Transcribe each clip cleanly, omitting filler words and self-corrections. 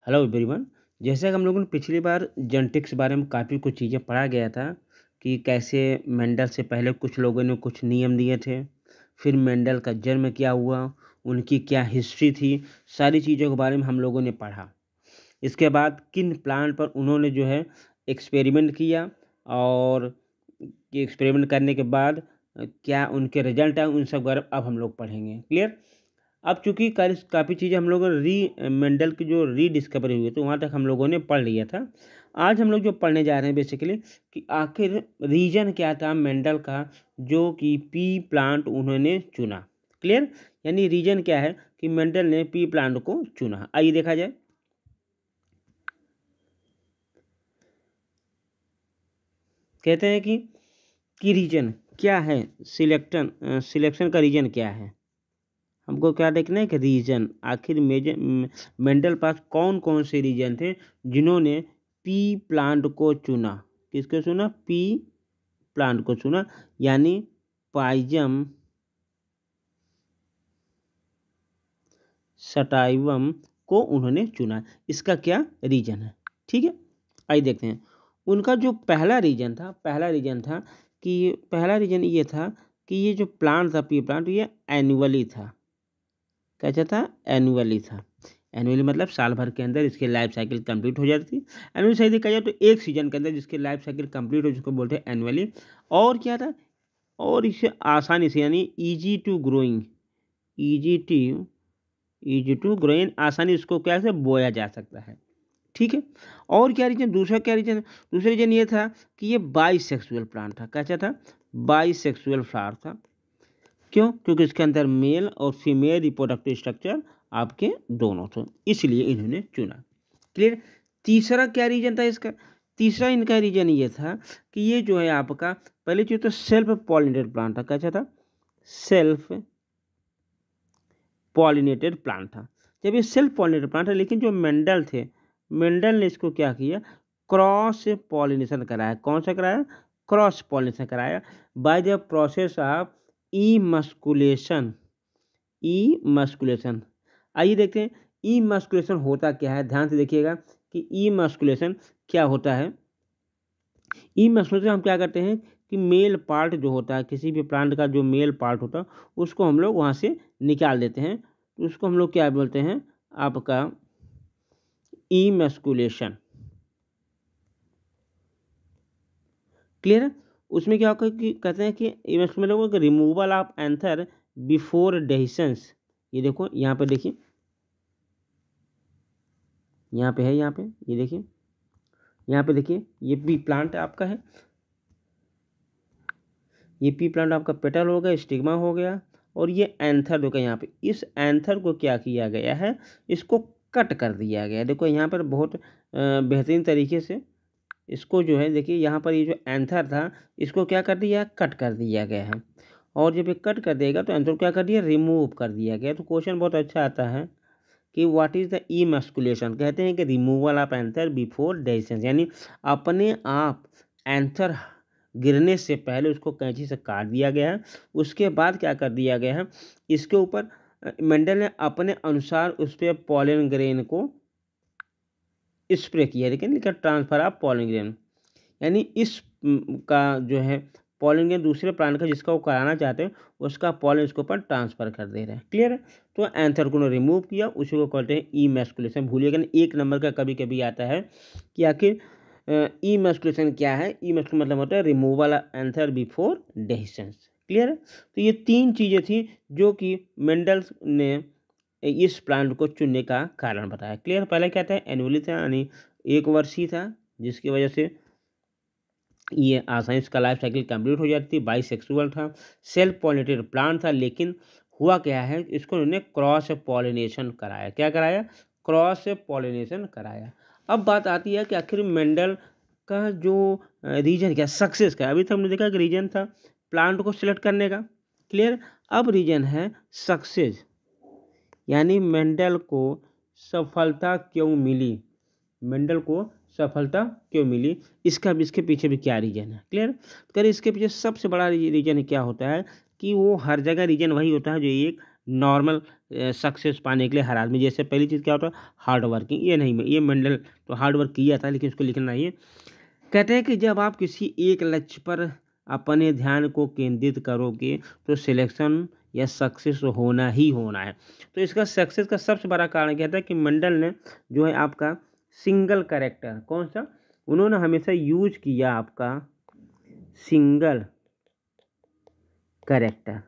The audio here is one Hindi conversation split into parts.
Hello everyone. जैसे कि हम लोगों ने पिछली बार जेनेटिक्स के बारे में काफ़ी कुछ चीज़ें पढ़ा गया था कि कैसे मेंडल से पहले कुछ लोगों ने कुछ नियम दिए थे, फिर मेंडल का जन्म क्या हुआ, उनकी क्या हिस्ट्री थी, सारी चीज़ों के बारे में हम लोगों ने पढ़ा। इसके बाद किन प्लांट पर उन्होंने जो है एक्सपेरिमेंट किया और ये एक्सपेरिमेंट करने के बाद क्या उनके रिजल्ट आए, उन सब बारे में अब हम लोग पढ़ेंगे। क्लियर। अब चूंकि काफ़ी चीज़ें हम लोग मेंडल की जो रीडिस्कवरी हुई तो वहाँ तक हम लोगों ने पढ़ लिया था। आज हम लोग जो पढ़ने जा रहे हैं बेसिकली कि आखिर रीजन क्या था मेंडल का जो कि पी प्लांट उन्होंने चुना। क्लियर। यानी रीजन क्या है कि मेंडल ने पी प्लांट को चुना। आइए देखा जाए। कहते हैं कि रीजन क्या है, सिलेक्शन का रीजन क्या है। हमको क्या देखना है कि रीजन आखिर मेंडल पास कौन कौन से रीजन थे जिन्होंने पी प्लांट को चुना। किसको चुना? पी प्लांट को चुना, यानी पाइजम सटाइवम को उन्होंने चुना। इसका क्या रीजन है? ठीक है, आइए देखते हैं। उनका जो पहला रीजन ये था कि ये जो प्लांट था पी प्लांट ये एनुअली था। कैसा था? एनुअली था। एनुअली मतलब साल भर के अंदर इसकी लाइफ साइकिल कंप्लीट हो जाती थी। एनुअली सही देखा जाए तो एक सीजन के अंदर जिसकी लाइफ साइकिल कंप्लीट हो जिसको बोलते हैं एनुअली। और क्या था? और इसे आसानी से यानी easy to growing, easy to growing आसानी इसको क्या से बोया जा सकता है। ठीक है। और क्या रीजन? दूसरा रीजन ये था कि ये बाइसेक्सुअल प्लांट था। कैसा था? बाइसेक्सुअल फ्लावर था। क्यों? क्योंकि इसके अंदर मेल और फीमेल रिप्रोडक्टिव स्ट्रक्चर आपके दोनों थे, इसलिए इन्होंने चुना। क्लियर। तीसरा क्या रीजन था इसका? तीसरा इनका रीजन ये था कि ये जो है आपका पहले जो तो सेल्फ पॉलिनेटेड प्लांट था। कैसा था? सेल्फ पॉलिनेटेड प्लांट था। जब ये सेल्फ पॉलिनेटेड प्लांट है, लेकिन जो मेंडल ने इसको क्या किया? क्रॉस पॉलिनेशन कराया। कौन सा कराया? क्रॉस पॉलिनेशन कराया बाय द प्रोसेस ऑफ इमस्कुलेशन। आइए देखते हैं इमस्कुलेशन होता क्या है। ध्यान से देखिएगा कि इमस्कुलेशन क्या होता है। इमस्कुलेशन हम क्या करते हैं कि मेल पार्ट जो होता है किसी भी प्लांट का, जो मेल पार्ट होता है उसको हम लोग वहाँ से निकाल देते हैं, तो उसको हम लोग क्या बोलते हैं? आपका इमस्कुलेशन। क्लियर है। उसमें क्या होगा कि कहते हैं कि इमस्कुलेशन होगा कि removal of anther before dehiscence. ये देखो यहाँ पे देखिए, यहाँ पे है, यहाँ पे ये देखिए, यहाँ पे देखिए, ये पी प्लांट आपका है। ये पी प्लांट आपका पेटल हो गया, स्टिग्मा हो गया, और ये एंथर हो गया। यहाँ पे इस एंथर को क्या किया गया है? इसको कट कर दिया गया है। देखो यहाँ पर बहुत बेहतरीन तरीके से इसको जो है देखिए, यहाँ पर ये जो एंथर था इसको क्या कर दिया? कट कर दिया गया है। और जब ये कट कर देगा तो एंथर को क्या कर दिया? रिमूव कर दिया गया। तो क्वेश्चन बहुत अच्छा आता है कि व्हाट इज द इमस्कुलेशन। कहते हैं कि removal of anther before dehiscence, यानी अपने आप एंथर गिरने से पहले उसको कैंची से काट दिया गया है। उसके बाद क्या कर दिया गया है? इसके ऊपर मेंडल ने अपने अनुसार उस पर पॉलन ग्रेन को स्प्रे किया। लेकिन लिखा ट्रांसफर ऑफ पॉलन ग्रेन, यानी इस का जो है पॉलन ग्रेन दूसरे प्लांट का जिसका वो कराना चाहते हैं उसका पॉलन इसके ऊपर ट्रांसफर कर दे रहे हैं। क्लियर है। तो एंथर को रिमूव किया, उसी को कहते हैं इमस्कुलेशन। भूलिएगा नहीं, एक नंबर का कभी कभी आता है कि आखिर इमस्कुलेशन क्या है। इमस्कुलेशन मतलब होता है removal anther before dehiscence. Clear है। तो ये तीन चीज़ें थी जो कि मेंडल ने इस प्लांट को चुनने का कारण बताया। क्लियर। पहले क्या था? एनुअली था, यानी एक वर्षीय था, जिसकी वजह से ये आसानी से लाइफ साइकिल कंप्लीट हो जाती थी। बाइसेक्सुअल था, सेल्फ पॉलिनेटेड प्लांट था, लेकिन हुआ क्या है? इसको उन्होंने क्रॉस पॉलिनेशन कराया। क्या कराया? क्रॉस पॉलिनेशन कराया। अब बात आती है कि आखिर मेंडल का जो रीजन क्या, सक्सेस का। अभी तक हमने देखा कि रीजन था प्लांट को सिलेक्ट करने का। क्लियर। अब रीजन है सक्सेस, यानी मेंडल को सफलता क्यों मिली। मेंडल को सफलता क्यों मिली, इसके पीछे भी क्या रीजन है। क्लियर। तो इसके पीछे सबसे बड़ा रीजन क्या होता है कि वो हर जगह रीजन वही होता है जो एक नॉर्मल सक्सेस पाने के लिए हर आदमी, जैसे पहली चीज़ क्या होता है हार्ड वर्किंग, ये नहीं, ये मेंडल तो हार्ड वर्क किया था लेकिन उसको लिखना नहीं है। कहते हैं कि जब आप किसी एक लक्ष्य पर अपने ध्यान को केंद्रित करोगे तो सिलेक्शन या सक्सेस होना ही होना है। तो इसका सक्सेस का सबसे बड़ा कारण कहता है कि मंडल ने जो है आपका सिंगल कैरेक्टर, कौन सा, उन्होंने हमेशा यूज किया आपका सिंगल कैरेक्टर। जब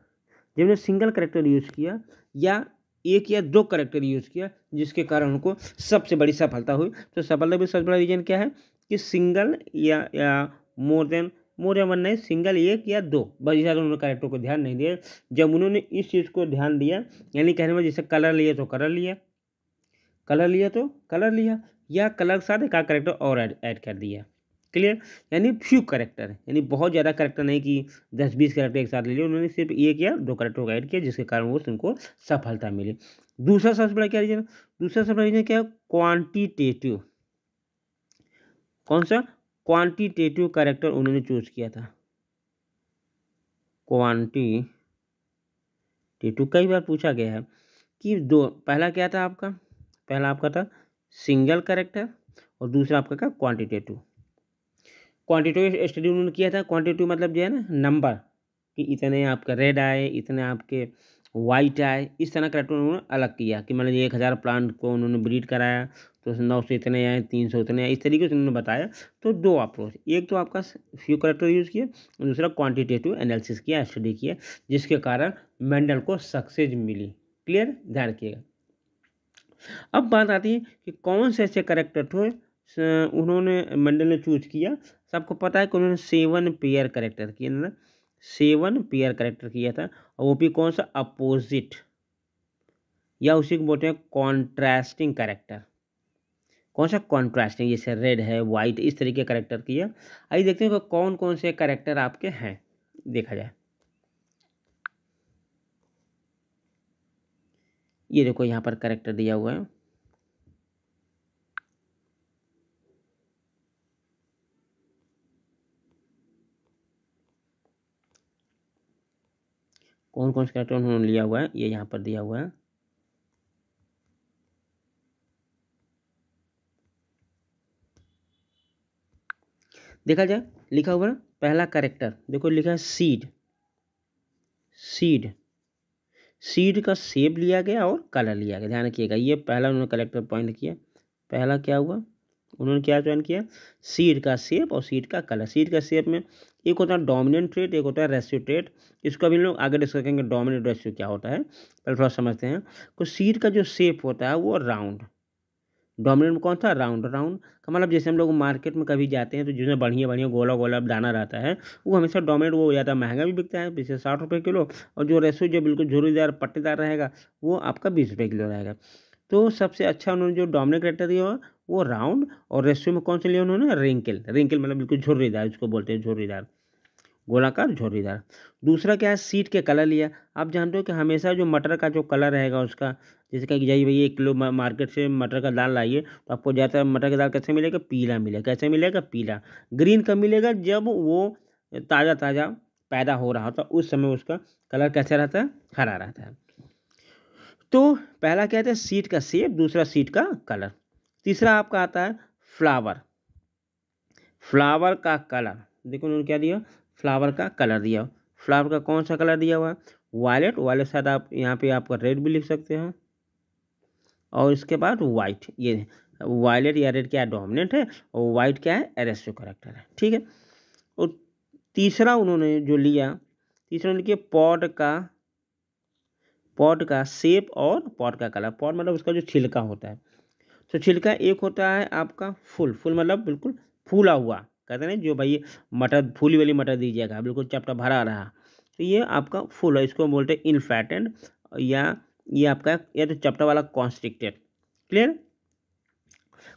उन्होंने सिंगल कैरेक्टर यूज किया या एक या दो कैरेक्टर यूज किया जिसके कारण उनको सबसे बड़ी सफलता हुई। तो सफलता भी सबसे बड़ा रीजन क्या है कि सिंगल या मोर देन वन नहीं, सिंगल एक या दो, बस ज़्यादा उन्होंने कैरेक्टर को ध्यान नहीं दिया। जब उन्होंने इस चीज़ को ध्यान दिया, यानी कहने में जैसे कलर लिए तो कलर लिया, कलर लिया तो कलर लिया, या कलर के साथ एक कैरेक्टर और ऐड कर दिया। क्लियर, यानी फ्यू कैरेक्टर, यानी बहुत ज़्यादा कैरेक्टर नहीं कि 10-20 कैरेक्टर एक साथ ले लिए, उन्होंने सिर्फ एक या दो कैरेक्टर को ऐड किया जिसके कारण वो उनको सफलता मिली। दूसरा सबसे बड़ा क्या रीजन, दूसरा सबसे बड़ा रीजन क्या है, क्वांटिटेटिव। कौन सा, क्वांटिटेटिव कैरेक्टर उन्होंने चूज किया था। क्वांटिटेटिव कई बार पूछा गया है कि दो, पहला क्या था आपका, पहला आपका था सिंगल कैरेक्टर और दूसरा आपका क्या क्वांटिटेटिव। क्वांटिटेटिव स्टडी उन्होंने किया था, क्वांटिटेटिव मतलब जो है ना नंबर, कि इतने आपका रेड आए, इतने आपके वाइट आए, इस तरह कैरेक्टर उन्होंने अलग किया कि मतलब 1000 प्लांट को उन्होंने ब्रीड कराया तो 900 इतने आए, 300 इतने आए, इस तरीके से उन्होंने बताया। तो दो अप्रोच, एक तो आपका फ्यू कैरेक्टर यूज़ किया, दूसरा क्वांटिटेटिव एनालिसिस किया, स्टडी किया, जिसके कारण मेंडल को सक्सेस मिली। क्लियर, ध्यान रखिएगा। अब बात आती है कि कौन से ऐसे कैरेक्टर थे उन्होंने मेंडल ने चूज किया। सबको पता है कि उन्होंने 7 पेयर कैरेक्टर किया ना, 7 पेयर कैरेक्टर किया था, और वो भी कौन सा, अपोजिट, या उसी को बोलते हैं कॉन्ट्रास्टिंग कैरेक्टर। कौन सा, कॉन्ट्रास्टिंग, जैसे रेड है, वाइट, इस तरीके कैरेक्टर किया। आइए देखते हैं कि कौन कौन से कैरेक्टर आपके हैं, देखा जाए। ये देखो यहाँ पर कैरेक्टर दिया हुआ है, कौन कौन से कैरेक्टर उन्होंने लिया हुआ है, ये यहाँ पर दिया हुआ है। देखा जाए, लिखा हुआ है पहला कैरेक्टर, देखो लिखा है सीड। सीड, सीड का शेप लिया गया और कलर लिया गया, ध्यान रखिएगा। ये पहला उन्होंने कैरेक्टर पॉइंट किया। पहला क्या हुआ, उन्होंने क्या चयन किया, सीड का शेप और सीड का कलर। सीड का शेप में एक होता है डोमिनेंट ट्रेट, एक होता है रेशियो ट्रेट। इसको अभी लोग आगे डिस्कस करेंगे डोमिनेंट रेशियो क्या होता है, पहले थोड़ा समझते हैं। तो सीड का जो शेप होता है वो राउंड, डोमिनेंट में कौन था, राउंड। राउंड का मतलब जैसे हम लोग मार्केट में कभी जाते हैं तो जिसमें बढ़िया बढ़िया गोला गोला दाना रहता है वो हमेशा डोमिनेंट, वो ज़्यादा महंगा भी बिकता है, पीछे 60 रुपये किलो, और जो रेशो जो बिल्कुल झुर्रीदार पट्टेदार रहेगा वो आपका 20 रुपये किलो रहेगा। तो सबसे अच्छा उन्होंने जो डोमिनेंट कैरेक्टर दिया वो राउंड, और रेशियो में कौन से लिया उन्होंने, रिंकल। रिंकल मतलब बिल्कुल झुर्रीदार, इसको बोलते हैं झुर्रीदार, गोलाकार झुर्रीदार। दूसरा क्या है, सीड के कलर लिया। आप जानते हो कि हमेशा जो मटर का जो कलर रहेगा उसका, जैसे कि जाइए भैया 1 किलो मार्केट से मटर का दाल लाइए तो आपको ज़्यादातर मटर का दाल कैसे मिलेगा, पीला मिलेगा। कैसे मिलेगा, पीला। ग्रीन कब मिलेगा, जब वो ताज़ा ताज़ा पैदा हो रहा होता, उस समय उसका कलर कैसा रहता है, हरा रहता है। तो पहला क्या है, सीड का शेप, दूसरा सीड का कलर। तीसरा आपका आता है फ्लावर। फ्लावर का कलर, देखो उन्होंने क्या दिया, फ्लावर का कलर दिया। फ्लावर का कौन सा कलर दिया हुआ है, वायलेट। वायलेट शायद आप यहाँ पे आपका रेड भी लिख सकते हैं, और इसके बाद वाइट। ये वायलेट या रेड क्या है, डोमिनेंट है, और वाइट क्या है, एरेस्टिव कैरेक्टर है। ठीक है। और तीसरा उन्होंने जो लिया, तीसरा उन्होंने किया पॉट का शेप और पॉट का कलर। पॉट मतलब उसका जो छिलका होता है। तो छिलका एक होता है आपका फुल, फुल मतलब बिल्कुल फूला हुआ, कहते हैं जो भाई मटर, फूली वाली मटर दीजिएगा, बिल्कुल चपटा भरा रहा, तो ये आपका फुल है, इसको बोलते हैं इनफैटेंड, या ये आपका या तो चपटा वाला कॉन्स्ट्रिक्टेड। क्लियर,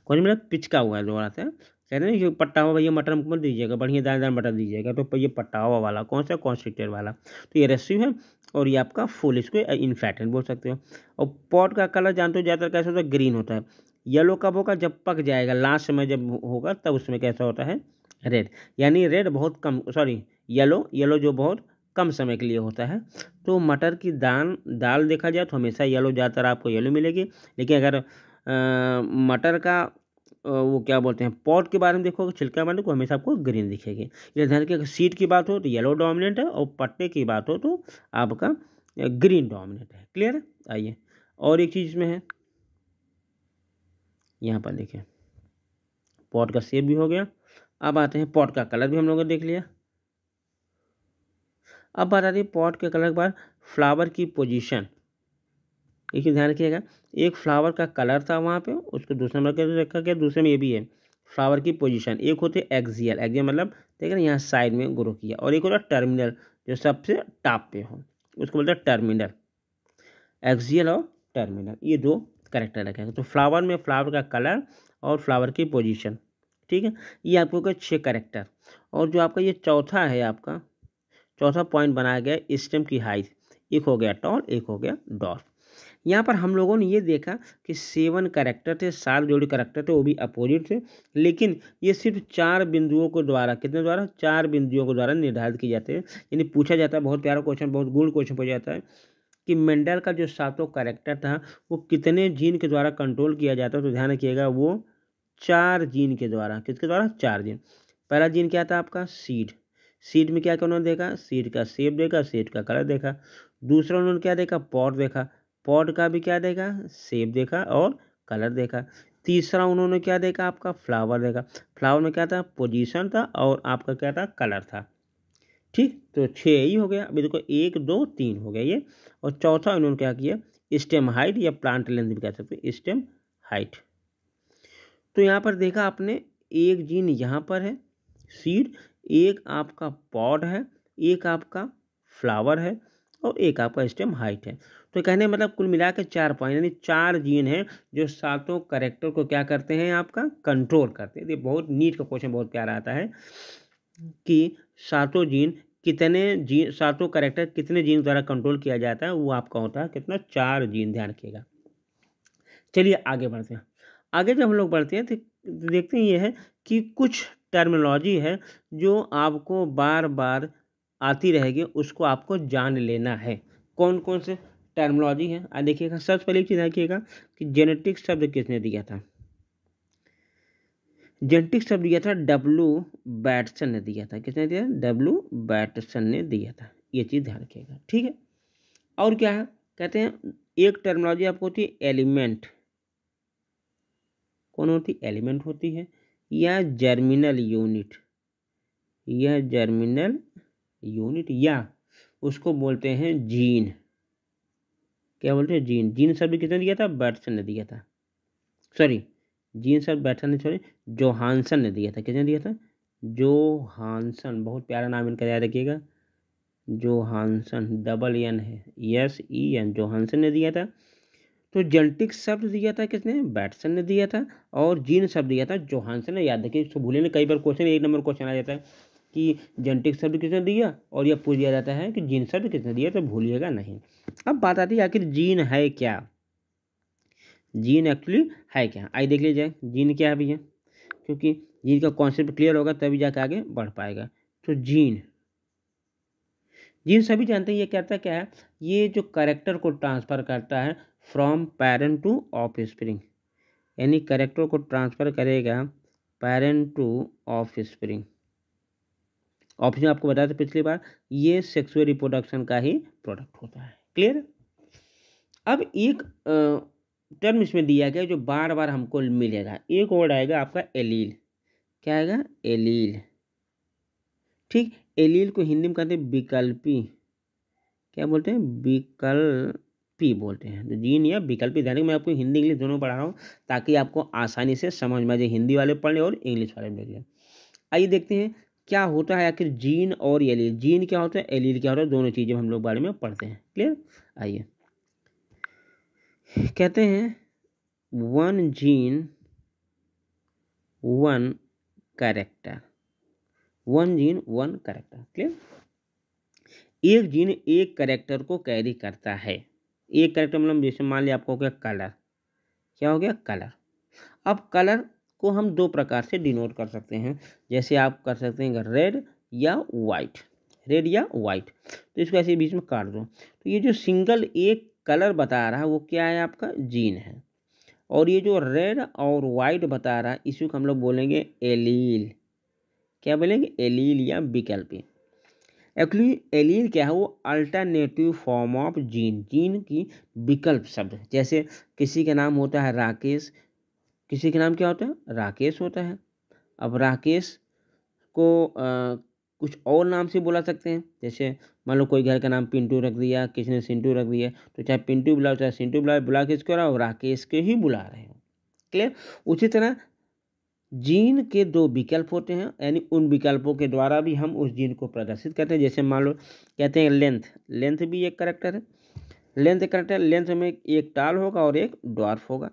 कौन मतलब पिचका हुआ है दोबारा से, कहते हैं जो पट्टा हुआ भैया मटर हमको मत दीजिएगा, बढ़िया दानेदार मटर दीजिएगा, तो ये पट्टा हुआ वाला कौन सा, कॉन्स्ट्रिक्टेड वाला। तो ये रेसिव है, और ये आपका फुल, इसको इनफैटेंड बोल सकते हो। और पॉट का कलर जानते हो ज़्यादातर कैसा होता है, ग्रीन होता है। येलो कब होगा, जब पक जाएगा, लास्ट में जब होगा तब उसमें कैसा होता है, रेड। यानी रेड बहुत कम, सॉरी येलो, येलो जो बहुत कम समय के लिए होता है। तो मटर की दाल देखा जाए तो हमेशा येलो, ज़्यादातर आपको येलो मिलेगी। लेकिन अगर मटर का वो क्या बोलते हैं पॉट के बारे में देखोगे, छिलका वाले को, हमेशा आपको ग्रीन दिखेगी। ये ध्यान रखिए, सीड की बात हो तो येलो डोमिनेंट है, और पत्ते की बात हो तो आपका ग्रीन डोमिनेंट है। क्लियर है? आइए और एक चीज़ में है, यहाँ पर देखिए पॉट का शेप भी हो गया। अब आते हैं पॉट का कलर भी हम लोगों ने देख लिया। अब बात आती है पॉट के कलर के बाद फ्लावर की पोजीशन। एक ध्यान रखिएगा, एक फ्लावर का कलर था वहाँ पे, उसको दूसरे नंबर पर रखा गया। दूसरे में ये भी है फ्लावर की पोजीशन। एक होते एक्सियल, एक्सियल मतलब देख रहे हैं यहाँ साइड में ग्रो किया, और एक होता टर्मिनल जो सबसे टॉप पे हो, उसको बोलते हैं टर्मिनल। एक्सियल और टर्मिनल, ये दो कैरेक्टर रखेंगे। तो फ्लावर में फ्लावर का कलर और फ्लावर की पोजीशन, ठीक है, ये आपको का 6 कैरेक्टर। और जो आपका ये चौथा है, आपका चौथा पॉइंट बनाया गया स्टेम की हाइट। एक हो गया टॉल, एक हो गया डॉर्फ। यहाँ पर हम लोगों ने ये देखा कि 7 कैरेक्टर थे, 7 जोड़ी कैरेक्टर थे, वो भी अपोजिट थे। लेकिन ये सिर्फ 4 बिंदुओं को द्वारा, कितने द्वारा, 4 बिंदुओं के द्वारा निर्धारित किए जाते हैं। यानी पूछा जाता है, बहुत प्यारा क्वेश्चन, बहुत गुड क्वेश्चन पूछा जाता है कि मेंडल का जो 7वां कैरेक्टर था वो कितने जीन के द्वारा कंट्रोल किया जाता है। तो ध्यान रखिएगा, वो 4 जीन के द्वारा। किसके द्वारा? 4 जीन। पहला जीन क्या था आपका? सीड। सीड में क्या क्या उन्होंने देखा? सीड का शेप देखा, सीड का कलर देखा। दूसरा उन्होंने क्या देखा? पॉट देखा। पॉट का भी क्या देखा? शेप देखा और कलर देखा। तीसरा उन्होंने क्या देखा? आपका फ्लावर देखा। फ्लावर में क्या था? पोजीशन था, और आपका क्या था? कलर था। ठीक, तो 6 ही हो गया। अभी देखो 1 2 3 हो गया ये। और चौथा उन्होंने क्या किया? स्टेम हाइट या प्लांट लेंथ भी कह सकते हैं, स्टेम हाइट। तो यहाँ पर देखा आपने, एक जीन यहाँ पर है सीड, एक आपका पॉड है, एक आपका फ्लावर है, और एक आपका स्टेम हाइट है। तो कहने मतलब कुल मिला के 4 पॉइंट, यानी 4 जीन हैं जो 7 कैरेक्टर को क्या करते हैं? आपका कंट्रोल करते हैं। ये बहुत नीट का क्वेश्चन, बहुत प्यारा आता है कि 7 जीन कितने जीन, 7 कैरेक्टर कितने जीन द्वारा कंट्रोल किया जाता है, वो आपका होता है कितना? 4 जीन। ध्यान रखिएगा। चलिए आगे बढ़ते हैं। आगे जब हम लोग बढ़ते हैं तो देखते हैं ये है कि कुछ टर्मिनोलॉजी है जो आपको बार बार आती रहेगी, उसको आपको जान लेना है। कौन कौन से टर्मिनोलॉजी है? देखिएगा, सबसे पहले एक चीज़ देखिएगा कि जेनेटिक शब्द किसने दिया था? जेनेटिक शब्द दिया था डब्ल्यू बैटसन ने दिया था। किसने दिया? डब्ल्यू बैटसन ने दिया था। ये चीज़ ध्यान रखिएगा, ठीक है। और क्या है? कहते हैं एक टर्मिनोलॉजी आपको होती है एलिमेंट। कौन होती? एलिमेंट होती है, या जर्मिनल यूनिट, या जर्मिनल यूनिट, या उसको बोलते हैं जीन। क्या बोलते हैं? जीन। जीन शब्द किसने दिया था? बैटसन ने दिया था। सॉरी, जीन शब्द बैटसन ने, सॉरी, जोहानसन ने दिया था। किसने दिया था? जोहानसन। बहुत प्यारा नाम इनका, याद रखिएगा, जोहानसन, डबल एन है, SEN, जोहानसन ने दिया था। तो जेनेटिक शब्द दिया था किसने? बैटसन ने दिया था। और जीन शब्द दिया था जोहानसन ने। याद रखिए, इसको भूले नहीं, कई बार क्वेश्चन 1 नंबर क्वेश्चन आ जाता है कि जेनेटिक शब्द किसने दिया, और यह पूछ दिया जाता है कि जीन शब्द किसने दिया, तो भूलिएगा नहीं। अब बात आती है आखिर जीन है क्या? जीन एक्चुअली है क्या? आइए देख लीजिए जीन क्या है भैया, क्योंकि जीन का कॉन्सेप्ट क्लियर होगा तभी जाकर आगे बढ़ पाएगा। तो जीन, जीन सभी जानते हैं ये करता क्या है? ये जो कैरेक्टर को ट्रांसफर करता है फ्रॉम पेरेंट टू ऑफस्प्रिंग, यानी कैरेक्टर को ट्रांसफर करेगा पेरेंट टू ऑफस्प्रिंग। ऑप्शन आपको बताया था पिछली बार, ये सेक्सुअल रिप्रोडक्शन का ही प्रोडक्ट होता है। क्लियर? अब एक टर्म इसमें दिया गया जो बार बार हमको मिलेगा, एक वर्ड आएगा आपका एलील। क्या आएगा? एलील। ठीक, एलील को हिंदी में कहते हैं विकल्पी। क्या बोलते हैं? विकल्पी बोलते हैं। तो जीन या विकल्पी, ध्यान मैं आपको हिंदी इंग्लिश दोनों पढ़ा रहा हूँ ताकि आपको आसानी से समझ में आ जाए, हिंदी वाले पढ़ लें और इंग्लिश वाले देख लें। आइए देखते हैं क्या होता है आखिर जीन और एलील। जीन क्या होता है, एलील क्या होता है, दोनों चीज़ें हम लोग बारे में पढ़ते हैं। क्लियर? आइए, कहते हैं 1 gene 1 character, 1 gene 1 character. Clear? एक जीन एक कैरेक्टर को कैरी करता है। एक कैरेक्टर मतलब जैसे मान लिया आपको हो गया कलर। क्या हो गया? कलर। अब कलर को हम 2 प्रकार से डिनोट कर सकते हैं, जैसे आप कर सकते हैं रेड या वाइट। रेड या वाइट। तो इसको ऐसे बीच में काट दो। तो ये जो सिंगल एक कलर बता रहा है वो क्या है, आपका जीन है। और ये जो रेड और वाइट बता रहा है इसी को हम लोग बोलेंगे एलील। क्या बोलेंगे, एलील या विकल्प। एक्चुअली एलील क्या है, वो alternative form of gene, gene की विकल्प शब्द है। जैसे किसी का नाम होता है राकेश, किसी का नाम क्या होता है, राकेश होता है। अब राकेश को कुछ और नाम से बुला सकते हैं। जैसे मान लो कोई घर का नाम पिंटू रख दिया, किसी ने सिंटू रख दिया, तो चाहे पिंटू बुलाओ चाहे सिंटू बुलाओ, बुला किसको रहा हो, राकेश के ही बुला रहे हो। क्लियर। उसी तरह जीन के दो विकल्प होते हैं, यानी उन विकल्पों के द्वारा भी हम उस जीन को प्रदर्शित करते हैं। जैसे मान लो कहते हैं लेंथ, लेंथ भी एक करैक्टर है। लेंथ करैक्टर, लेंथ में एक टाल होगा और एक ड्वार्फ होगा।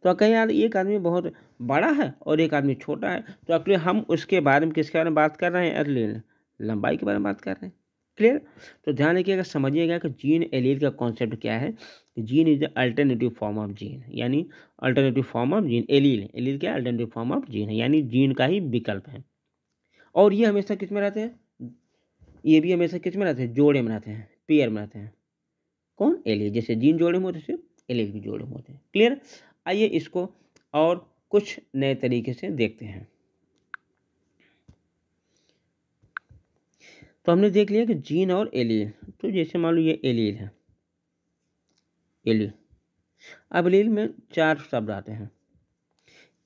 तो कहीं यार एक आदमी बहुत बड़ा है और एक आदमी छोटा है, तो एक्चुअली हम उसके बारे में किसके बारे में बात कर रहे हैं, एलील, लंबाई के बारे में बात कर रहे हैं। क्लियर। तो ध्यान रखिएगा, समझिएगा कि जीन एलील का कॉन्सेप्ट क्या है। Gene is the alternative form of gene, यानी alternative form of gene. Allele, allele क्या, अल्टरनेटिव फॉर्म ऑफ जीन है, यानी जीन का ही विकल्प है। और ये हमेशा किस में रहते हैं, ये भी हमेशा किस में रहते हैं, जोड़े में रहते हैं, पेयर में रहते हैं। कौन, एलील। जैसे जीन जोड़े में होते हैं एलील भी जोड़े में होते हैं। क्लियर। आइए इसको और कुछ नए तरीके से देखते हैं। तो हमने देख लिया कि जीन और एलील। तो जैसे मान लो ये एलील है, एलील। अब एलील में चार शब्द आते हैं।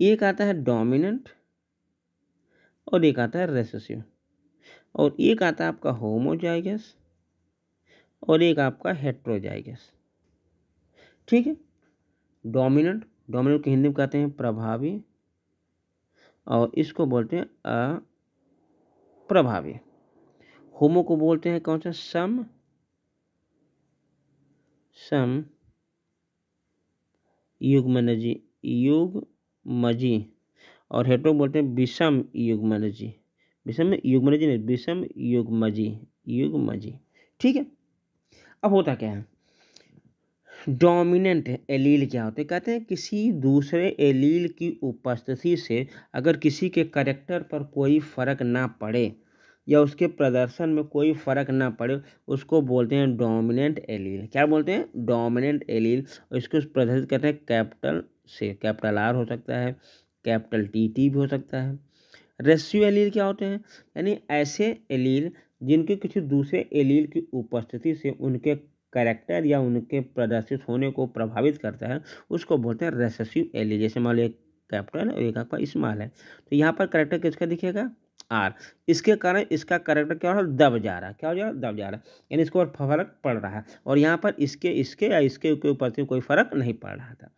एक आता है डोमिनेंट, और एक आता है रेसेसिव, और एक आता है आपका होमोजाइगस, और एक आपका हेट्रोजाइगस। ठीक है। डोमिनेंट, डोमिनेंट को हिंदी में कहते हैं प्रभावी, और इसको बोलते हैं अप्रभावी। होमो को बोलते हैं कौन सा, सम, सम युग्मनजी, युग्मजी। और हेट्रो बोलते हैं विषम युग्मनजी, विषम युग्मनजी नहीं, विषम युग्मजी, युग्मजी। ठीक है। अब होता क्या है, डोमिनेंट एलील क्या होते हैं, कहते हैं किसी दूसरे एलील की उपस्थिति से अगर किसी के कैरेक्टर पर कोई फर्क ना पड़े या उसके प्रदर्शन में कोई फर्क ना पड़े, उसको बोलते हैं डोमिनेंट एलील। क्या बोलते हैं, डोमिनेंट एलील। और इसको प्रदर्शित करते हैं कैपिटल से, कैपिटल आर हो सकता है, कैपिटल टी भी हो सकता है। रेसिड्यू एलील क्या होते हैं, यानी ऐसे एलील जिनके किसी दूसरे एलील की उपस्थिति से उनके कैरेक्टर या उनके प्रदर्शित होने को प्रभावित करता है, उसको बोलते हैं रेसेसिव एलील। जैसे मान लो एक कैपिटल और एक आपका स्मॉल है, तो यहाँ पर कैरेक्टर किसका दिखेगा, आर। इसके कारण इसका कैरेक्टर क्या हो रहा है, दब जा रहा है। क्या हो जा रहा है, दब जा रहा है, यानी इसको और फर्क पड़ रहा है। और यहाँ पर इसके या इसके ऊपर से कोई फर्क नहीं पड़ रहा था।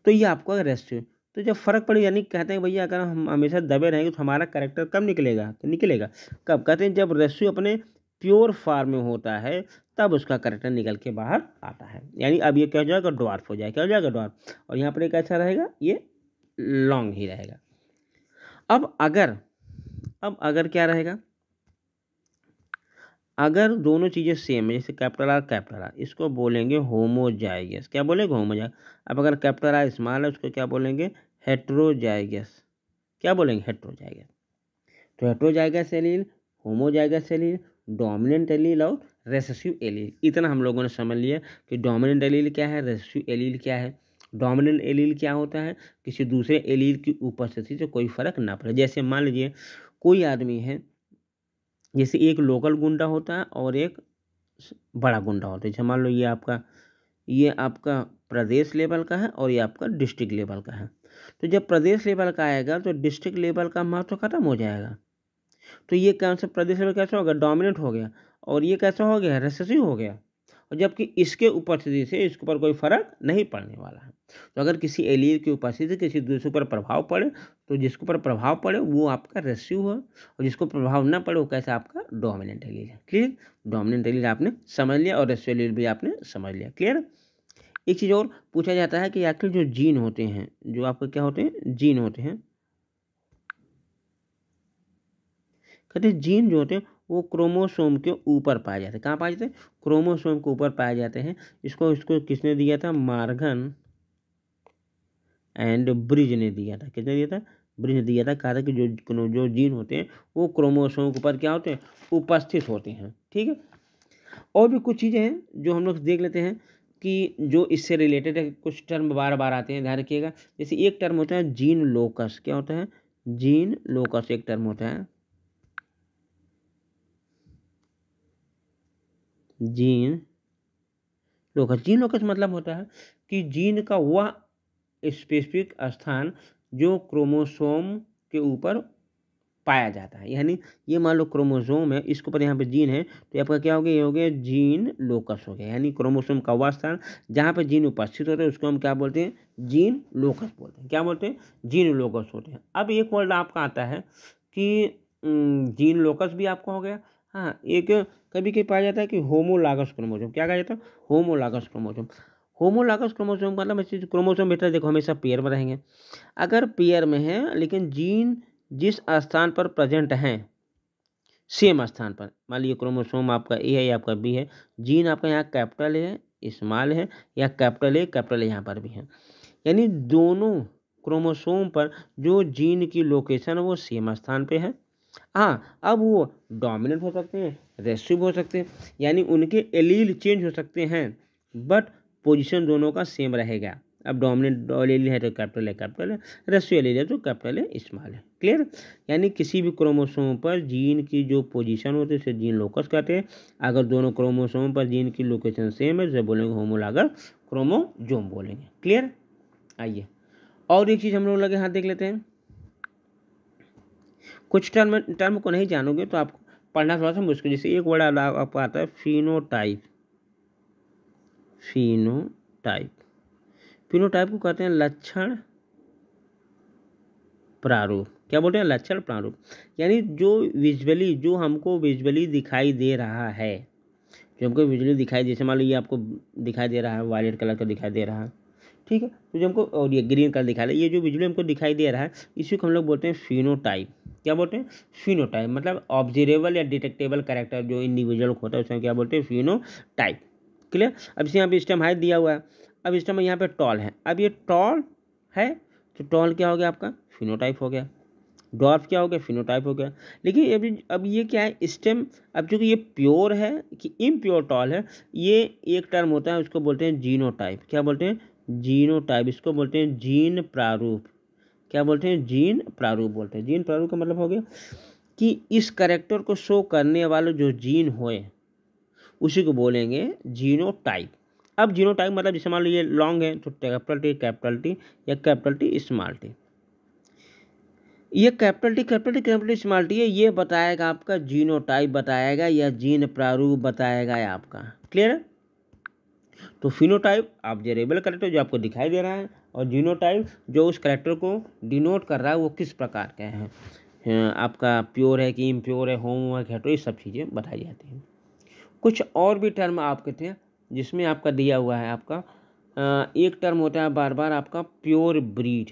तो ये आपको रेस्टिव। तो जब फर्क पड़े, यानी कहते हैं भैया अगर हम हमेशा दबे रहेंगे तो हमारा कैरेक्टर कब निकलेगा, तो निकलेगा कब, कहते हैं जब रेस्टिव अपने प्योर फॉर्म में होता है तब उसका कैरेक्टर निकल के बाहर आता है। यानी अब ये क्या हो जाएगा, ड्वार्फ हो जाएगा। क्या हो जाएगा, ड्वार्फ। और यहाँ पर एक ऐसा रहेगा, ये लॉन्ग ही रहेगा। अब अगर क्या रहेगा, अगर दोनों चीज़ें सेम है, जैसे कैपिटल आर, इसको बोलेंगे होमोजाइगस। क्या बोलेंगे, होमोजाइगस। अब अगर कैपिटल आर स्मॉल है उसको क्या बोलेंगे, हेट्रोजाइगस। क्या बोलेंगे, हेट्रोजाइगस। तो heterozygous allele, homozygous allele, dominant allele और रेसेसिव एलील। इतना हम लोगों ने समझ लिया कि डोमिनेंट एलील क्या है, रेसेसिव एलील क्या है। डोमिनेंट एलील क्या होता है, किसी दूसरे एलील की उपस्थिति से कोई फर्क ना पड़े। जैसे मान लीजिए कोई आदमी है, जैसे एक लोकल गुंडा होता है और एक बड़ा गुंडा होता है। जैसे मान लो ये आपका प्रदेश लेवल का है और ये आपका डिस्ट्रिक्ट लेवल का है। तो जब प्रदेश लेवल का आएगा तो डिस्ट्रिक्ट लेवल का महत्व खत्म हो जाएगा। तो ये कौन सा प्रदेश लेवल कैसा होगा, डोमिनेंट हो गया, और ये कैसा हो गया, रेसेसिव हो गया। और जबकि इसके उपस्थिति से इसके ऊपर कोई फर्क नहीं पड़ने वाला है। तो अगर किसी एलील की उपस्थिति से किसी दूसरे पर प्रभाव पड़े, तो जिसके ऊपर प्रभाव पड़े वो आपका रेसिव है, और जिसको प्रभाव ना पड़े वो कैसा आपका डोमिनेंट एलील है। क्लियर। डोमिनेंट एलील आपने समझ लिया और रेसिव एलील भी आपने समझ लिया। क्लियर। एक चीज़ और पूछा जाता है कि आखिर जो जीन होते हैं, जो आपके क्या होते हैं, जीन होते हैं, कहते हैं जीन जो होते हैं वो क्रोमोसोम के ऊपर पाए जाते हैं। कहाँ पाए जाते हैं, क्रोमोसोम के ऊपर पाए जाते हैं। इसको किसने दिया था, मार्गन एंड ब्रिज ने दिया था। किसने दिया था? ब्रिज ने दिया था। कहा था कि जो जीन होते हैं वो क्रोमोसोम के ऊपर क्या होते हैं? उपस्थित होते हैं। ठीक है। और भी कुछ चीज़ें हैं जो हम लोग देख लेते हैं कि जो इससे रिलेटेड है। कुछ टर्म बार बार आते हैं, ध्यान रखिएगा। जैसे एक टर्म होता है जीन लोकस। क्या होता है? जीन लोकस एक टर्म होता है। Gene locus. जीन लोकस मतलब होता है कि जीन का वह स्पेसिफिक स्थान जो क्रोमोसोम के ऊपर पाया जाता है। यानी ये मान लो क्रोमोसोम है, इसके ऊपर यहाँ पे जीन है, तो आपका क्या हो गया? ये हो गया जीन लोकस हो गया। यानी क्रोमोसोम का वह स्थान जहाँ पे जीन उपस्थित होते हैं उसको हम क्या बोलते हैं? जीन लोकस बोलते हैं। क्या बोलते हैं? जीन लोकस होते हैं। अब एक वर्ड आपका आता है कि जीन लोकस भी आपका हो गया। हाँ, एक कभी कभी पाया जाता है कि होमोलागस क्रोमोसोम। क्या कहा जाता है? Homologous chromosome. होमोलागस क्रोमोसोम मतलब क्रोमोसोम बेटा देखो हमेशा पेयर में रहेंगे। अगर पेयर में है लेकिन जीन जिस स्थान पर प्रेजेंट हैं, सेम स्थान पर, मान लीजिए क्रोमोसोम आपका ए है या आपका बी है, जीन आपका यहाँ कैपिटल है, स्मॉल है, या कैपिटल ए यहाँ पर भी है, यानी दोनों क्रोमोसोम पर जो जीन की लोकेशन है वो सेम स्थान पे है। हाँ, अब वो डोमिनेंट हो सकते हैं, रेसिसिव हो सकते हैं, यानी उनके एलील चेंज हो सकते हैं, बट पोजीशन दोनों का सेम रहेगा। अब डोमिनेंट एलील है तो कैपिटल है, रेसिसिव एलील है तो कैपिटल है, स्मॉल है। क्लियर? यानी किसी भी क्रोमोसोम पर जीन की जो पोजीशन होती है उसे जीन लोकस कहते हैं। अगर दोनों क्रोमोसोम पर जीन की लोकेशन सेम है तो बोलेंगे होमोलॉगस क्रोमोसोम बोलेंगे। क्लियर? आइए और एक चीज़ हम लोग लगे हाथ देख लेते हैं। कुछ टर्म को नहीं जानोगे तो आपको पढ़ना थोड़ा सा मुश्किल। जैसे एक वर्ड आपको आता है फिनोटाइप। फिनोटाइप को कहते हैं लक्षण प्रारूप। क्या बोलते हैं? लक्षण प्रारूप। यानी जो हमको विजुअली दिखाई दे रहा है, जो हमको विजुअली दिखाई, जैसे मान लीजिए आपको दिखाई दे रहा है वायलेट कलर का दिखाई दे रहा है, ठीक है, तो जो हमको, और ये ग्रीन कलर दिखा रहा है, ये जो विजुअली हमको दिखाई दे रहा है इसी को हम लोग बोलते हैं फिनोटाइप। क्या बोलते हैं? फिनोटाइप। मतलब ऑब्जर्वेबल या डिटेक्टेबल कैरेक्टर जो इंडिविजुअल होता है उसमें क्या बोलते हैं? फिनोटाइप। क्लियर? अब इसे यहाँ पे इस टाइम हाइट दिया हुआ है, अब इस टाइम यहाँ पे टॉल है, अब ये टॉल है तो टॉल क्या हो गया आपका? फिनोटाइप हो गया। डॉर्फ क्या हो गया? फिनोटाइप हो गया। लेकिन अब ये क्या है? स्टेम, अब चूंकि ये प्योर है कि इम्प्योर टॉल है, ये एक टर्म होता है उसको बोलते हैं जीनोटाइप। क्या बोलते हैं? जीनोटाइप। इसको बोलते हैं जीन प्रारूप। क्या बोलते हैं? जीन प्रारूप बोलते हैं। जीन प्रारूप का मतलब हो गया कि इस कैरेक्टर को शो करने वाला जो जीन होए उसी को बोलेंगे जीनोटाइप। अब जीनोटाइप मतलब जैसे मान लीजिए लॉन्ग है तो कैपिटल टी या कैपिटल टी स्मॉल टी। ये कैपिटल टी स्मॉल टी है, ये बताएगा आपका जीनोटाइप बताएगा या जीन प्रारूप बताएगा आपका। क्लियर है? तो फिनोटाइप ऑब्जर्वेबल कैरेक्टर जो आपको दिखाई दे रहा है, और जीनोटाइप जो उस कैरेक्टर को डिनोट कर रहा है वो किस प्रकार का है, आपका प्योर है कि इम्प्योर है, होमवर्क है, तो ये सब चीज़ें बताई जाती हैं। कुछ और भी टर्म आपके थे जिसमें आपका दिया हुआ है आपका एक टर्म होता है बार बार आपका प्योर ब्रीड।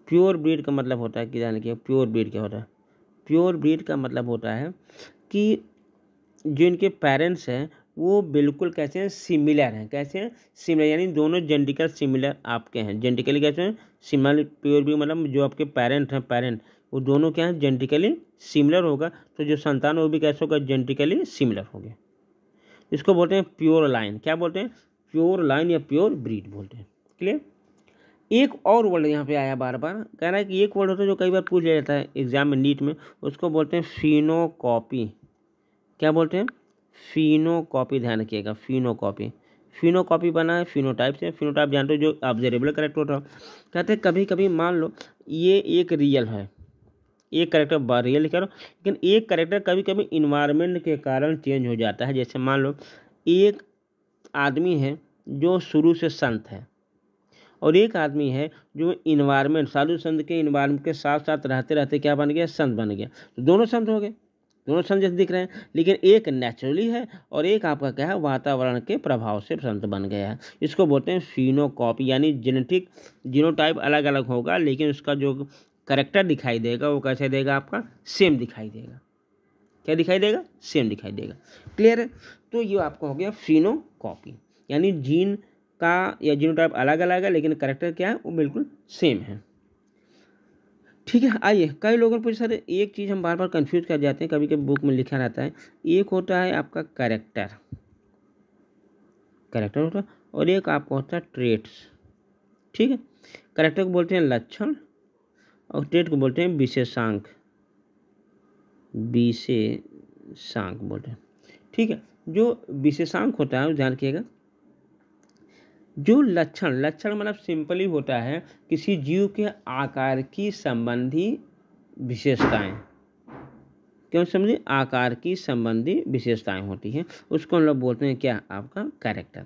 प्योर ब्रीड का मतलब होता है कि जान लिया प्योर ब्रीड क्या होता है? प्योर ब्रीड का मतलब होता है कि जो इनके पेरेंट्स हैं वो बिल्कुल कैसे हैं? सिमिलर हैं। कैसे हैं? सिमिलर, यानी दोनों जेनेटिकल सिमिलर आपके हैं। जेनेटिकली कैसे हैं? सिमिलर। प्योर ब्रीड मतलब जो आपके पेरेंट हैं, वो दोनों क्या हैं? जेनेटिकली सिमिलर होगा, तो जो संतान वो भी कैसे होगा? जेनेटिकली सिमिलर होगा। इसको बोलते हैं प्योर लाइन। क्या बोलते हैं? प्योर लाइन या प्योर ब्रीड बोलते हैं। क्लियर? एक और वर्ड यहाँ पे आया बार बार, कह रहा है कि एक वर्ड होता है जो कई बार पूछ लिया जाता है एग्जाम में, नीट में, उसको बोलते हैं फिनोकॉपी। क्या बोलते हैं? फिनोकॉपी। ध्यान रखिएगा, फिनोकॉपी। फिनोकॉपी बना है फिनोटाइप से। फिनोटाइप जानते हो जो ऑब्जर्वेबल कैरेक्टर होता है। कहते हैं कभी कभी मान लो ये एक रियल है, एक करेक्टर रियल करो, लेकिन एक करेक्टर कभी कभी इन्वायरमेंट के कारण चेंज हो जाता है। जैसे मान लो एक आदमी है जो शुरू से संत है, और एक आदमी है जो इन्वायरमेंट, साधु संत के इन्वायरमेंट के साथ साथ रहते रहते क्या बन गया? संत बन गया। तो दोनों संत हो गए, दोनों संत जैसे दिख रहे हैं, लेकिन एक नेचुरली है और एक आपका क्या है? वातावरण के प्रभाव से संत बन गया है। इसको बोलते हैं फिनोकॉपी। यानी जेनेटिक जीनोटाइप अलग अलग होगा लेकिन उसका जो करेक्टर दिखाई देगा वो कैसे देगा? आपका सेम दिखाई देगा। क्या दिखाई देगा? सेम दिखाई देगा। क्लियर है? तो ये आपका हो गया फिनोकॉपी। यानी जीन का या जीनोटाइप अलग अलग है, लेकिन कैरेक्टर क्या है वो बिल्कुल सेम है। ठीक है, आइए कई लोगों पर सर एक चीज़ हम बार बार कंफ्यूज कर जाते हैं, कभी कभी बुक में लिखा रहता है, एक होता है आपका कैरेक्टर, कैरेक्टर होता है, और एक आपका होता है ट्रेट्स। ठीक है, कैरेक्टर को बोलते हैं लक्षण और ट्रेट को बोलते हैं विशेषांक, विशेषांक बोलते हैं। ठीक है, जो विशेषांक होता है ध्यान रखिएगा, जो लक्षण, लक्षण मतलब सिंपली होता है किसी जीव के आकार की संबंधी विशेषताएं, क्यों समझे, आकार की संबंधी विशेषताएं होती हैं, उसको हम लोग बोलते हैं क्या, आपका कैरेक्टर।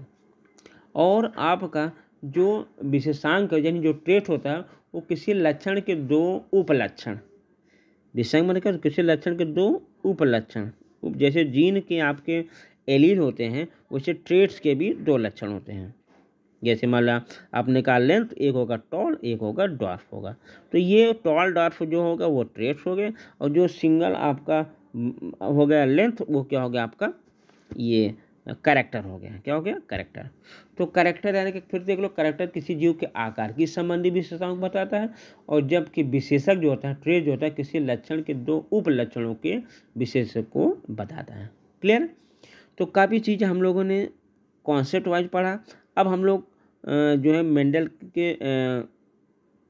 और आपका जो विशेषांक यानी जो ट्रेट होता है वो किसी लक्षण के दो उपलक्षण, विशेषांक मतलब किसी लक्षण के दो उपलक्षण, जैसे जीन के आपके एलील होते हैं वैसे ट्रेट्स के भी दो लक्षण होते हैं। जैसे मान लो आपने कहा लेंथ, एक होगा टॉल, एक होगा डॉर्फ होगा, तो ये टॉल डॉर्फ जो होगा वो ट्रेट्स हो गए, और जो सिंगल आपका हो गया लेंथ वो क्या हो गया आपका, ये कैरेक्टर हो गया। क्या हो गया, कैरेक्टर। तो कैरेक्टर यानी कि फिर देख लो, कैरेक्टर किसी जीव के आकार की संबंधी विशेषताओं को बताता है, और जबकि विशेषक जो होता है, ट्रेट जो होता है, किसी लक्षण के दो उप लक्षणों के विशेषक को बताता है। क्लियर। तो काफ़ी चीज़ें हम लोगों ने कॉन्सेप्ट वाइज पढ़ा। अब हम लोग जो है मेंडल के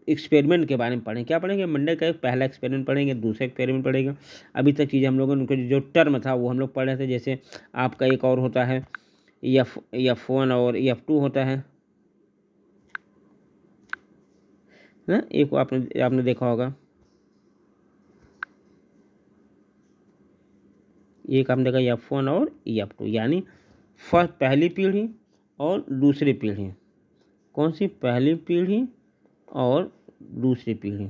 एक्सपेरिमेंट के बारे में पढ़ें। क्या पढ़ेंगे, मेंडल का पहला एक्सपेरिमेंट पढ़ेंगे, दूसरा एक्सपेरिमेंट पढ़ेंगे। अभी तक चीज़ें हम लोगों ने उनका जो टर्म था वो हम लोग पढ़ रहे थे। जैसे आपका एक और होता है F1 और F2 होता है ना, एक आपने देखा होगा, एक आपने देखा F1 और F2, यानी पहली पीढ़ी और दूसरी पीढ़ी। कौन सी, पहली पीढ़ी और दूसरी पीढ़ी,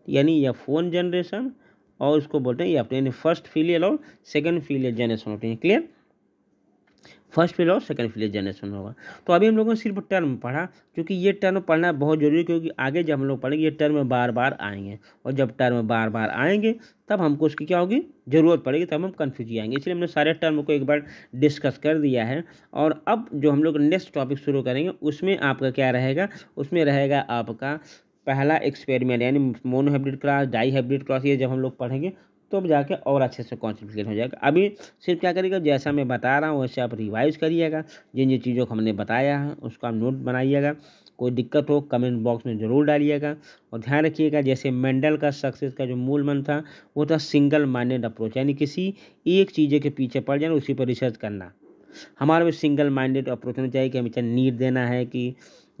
यानी F1 जनरेशन, और उसको बोलते हैं F2, यानी फर्स्ट फीलियल और सेकंड फीलियल जनरेशन होते हैं। क्लियर, फर्स्ट फीलियल और सेकंड फीलियल जनरेशन होगा। तो अभी हम लोगों ने सिर्फ टर्म पढ़ा, क्योंकि ये टर्म पढ़ना बहुत जरूरी है, क्योंकि आगे जब हम लोग पढ़ेंगे ये टर्म बार बार आएंगे, और जब टर्म बार बार आएंगे तब हमको उसकी क्या होगी, ज़रूरत पड़ेगी, तब हम कन्फ्यूज जाएंगे। इसलिए हमने सारे टर्म को एक बार डिस्कस कर दिया है। और अब जो हम लोग नेक्स्ट टॉपिक शुरू करेंगे उसमें आपका क्या रहेगा, उसमें रहेगा आपका पहला एक्सपेरिमेंट, यानी मोनोहाइब्रिड क्रॉस, डाईहाइब्रिड क्रॉस। ये जब हम लोग पढ़ेंगे तो अब जाके और अच्छे से कॉन्सेप्ट क्लियर हो जाएगा। अभी सिर्फ क्या करिएगा, जैसा मैं बता रहा हूँ वैसे आप रिवाइज करिएगा, जिन जिन चीज़ों को हमने बताया है उसका नोट बनाइएगा। कोई दिक्कत हो कमेंट बॉक्स में ज़रूर डालिएगा। और ध्यान रखिएगा, जैसे मेंडल का सक्सेस का जो मूल मंत्र था वो था सिंगल माइंडेड अप्रोच, यानी किसी एक चीज़ के पीछे पड़ जाना, उसी पर रिसर्च करना। हमारे में सिंगल माइंडेड अप्रोच होना चाहिए कि हमें चाहे नीट देना है कि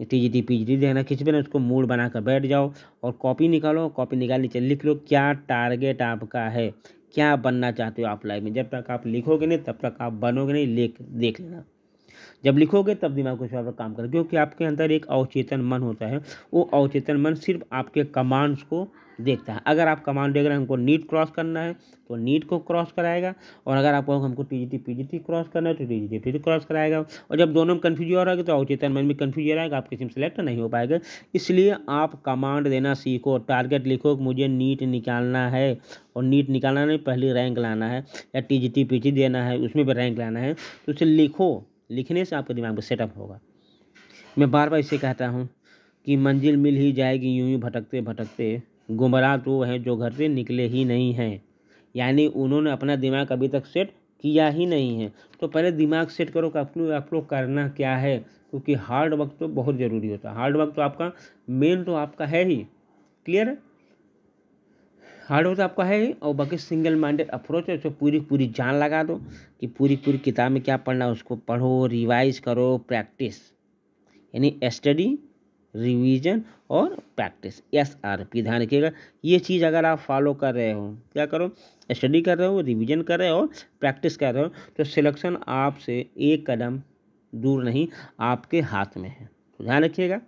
TGT PGT देना, किसी भी ना उसको मूड बना कर बैठ जाओ और कॉपी निकालो, कॉपी निकालनी चाहिए, लिख लो क्या टारगेट आपका है, क्या बनना चाहते हो आप लाइफ में। जब तक आप लिखोगे नहीं तब तक आप बनोगे नहीं, देख लेना। जब लिखोगे तब दिमाग कुछ और काम करेगा, क्योंकि आपके अंदर एक अवचेतन मन होता है, वो अवचेतन मन सिर्फ आपके कमांड्स को देखता है। अगर आप कमांड देख रहे हैं हमको नीट क्रॉस करना है तो नीट को क्रॉस कराएगा, और अगर आपको हमको TGT PGT क्रॉस करना है तो TGT PGT क्रॉस कराएगा। और जब दोनों में कन्फ्यूज हो रहा है तो अवचेतन मन में कन्फ्यूज हो रहेगा, आप किसी में सेलेक्ट नहीं हो पाएगा। इसलिए आप कमांड देना सीखो, टारगेट लिखो कि मुझे नीट निकालना है, और नीट निकालना नहीं पहले रैंक लाना है, या TGT PGT देना है उसमें भी रैंक लाना है, तो उसे लिखो। लिखने से आपके दिमाग में सेटअप होगा। मैं बार बार इसे कहता हूँ कि मंजिल मिल ही जाएगी यूं ही भटकते भटकते, गुमराह तो हैं जो घर से निकले ही नहीं हैं, यानी उन्होंने अपना दिमाग अभी तक सेट किया ही नहीं है। तो पहले दिमाग सेट करो कि आप लोग करना क्या है, क्योंकि हार्ड वर्क तो बहुत ज़रूरी होता है। हार्ड वर्क तो आपका मेन तो आपका है ही। क्लियर है, हार्ड वर्क तो आपका है ही, और बाकी सिंगल माइंडेड अप्रोच है, उसको पूरी जान लगा दो कि पूरी किताब में क्या पढ़ना है उसको पढ़ो, रिवाइज करो, प्रैक्टिस, यानी स्टडी, रिवीजन और प्रैक्टिस, SRP। ध्यान रखिएगा, ये चीज़ अगर आप फॉलो कर रहे हो, क्या करो, स्टडी कर रहे हो, रिवीजन कर रहे हो और प्रैक्टिस कर रहे हो, तो सिलेक्शन आपसे एक कदम दूर नहीं, आपके हाथ में है। तो ध्यान रखिएगा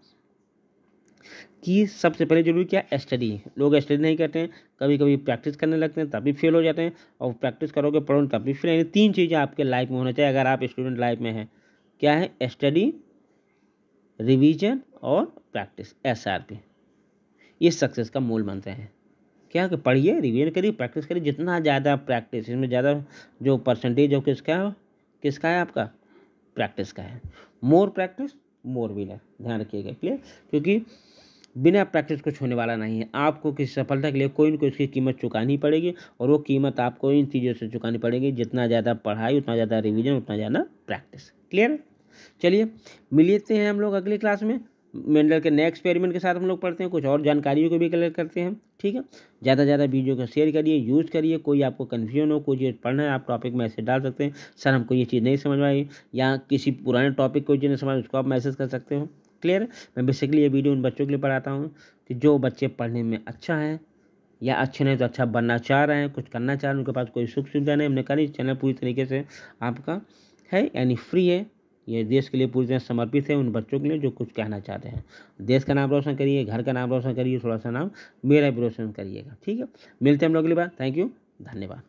कि सबसे पहले जरूरी क्या, स्टडी। लोग स्टडी नहीं करते हैं, कभी कभी प्रैक्टिस करने लगते हैं तभी फेल हो जाते हैं, और प्रैक्टिस करोगे पढ़ो तब भी फेल। यानी 3 चीज़ें आपके लाइफ में होना चाहिए अगर आप स्टूडेंट लाइफ में हैं। क्या है, स्टडी, रिवीजन और प्रैक्टिस, SRP। ये सक्सेस का मूल मंत्र है। क्या कि पढ़िए, रिवीजन करिए, प्रैक्टिस करिए, जितना ज़्यादा प्रैक्टिस, इसमें ज़्यादा जो परसेंटेज हो किसका है आपका, प्रैक्टिस का है। मोर प्रैक्टिस मोर विनर, ध्यान रखिएगा, क्लियर। क्योंकि बिना प्रैक्टिस कुछ होने वाला नहीं है। आपको किसी सफलता के लिए कोई न कोई उसकी कीमत चुकानी पड़ेगी, और वो कीमत आपको इन चीज़ों से चुकानी पड़ेगी, जितना ज़्यादा पढ़ाई, उतना ज़्यादा रिवीजन, उतना ज़्यादा प्रैक्टिस, क्लियर। चलिए मिलते हैं हम लोग अगली क्लास में, मेंडल के नए एक्सपेरिमेंट के साथ हम लोग पढ़ते हैं, कुछ और जानकारियों को भी कलेक्ट करते हैं, ठीक है। ज़्यादा से ज़्यादा वीडियो को शेयर करिए, यूज़ करिए। कोई आपको कन्फ्यूजन हो, कोई चीज़ पढ़ना है, आप टॉपिक मैसेज डाल सकते हैं, सर हमको ये चीज़ नहीं समझ में आई, या किसी पुराने टॉपिक को जिन्हें समझ, उसको आप मैसेज कर सकते हो, क्लियर। मैं बेसिकली ये वीडियो उन बच्चों के लिए पढ़ाता हूँ कि जो बच्चे पढ़ने में अच्छा है, या अच्छे नहीं तो अच्छा बनना चाह रहे हैं, कुछ करना चाह रहे हैं, उनके पास कोई सुख सुविधा नहीं। हमने कहा नहीं, चैनल पूरी तरीके से आपका है, यानी फ्री है, ये देश के लिए पूरी तरह समर्पित है, उन बच्चों के लिए जो कुछ कहना चाहते हैं। देश का नाम रोशन करिए, घर का नाम रोशन करिए, थोड़ा सा नाम मेरा भी रोशन करिएगा, ठीक है। मिलते हैं हम लोग अगली बार। थैंक यू, धन्यवाद।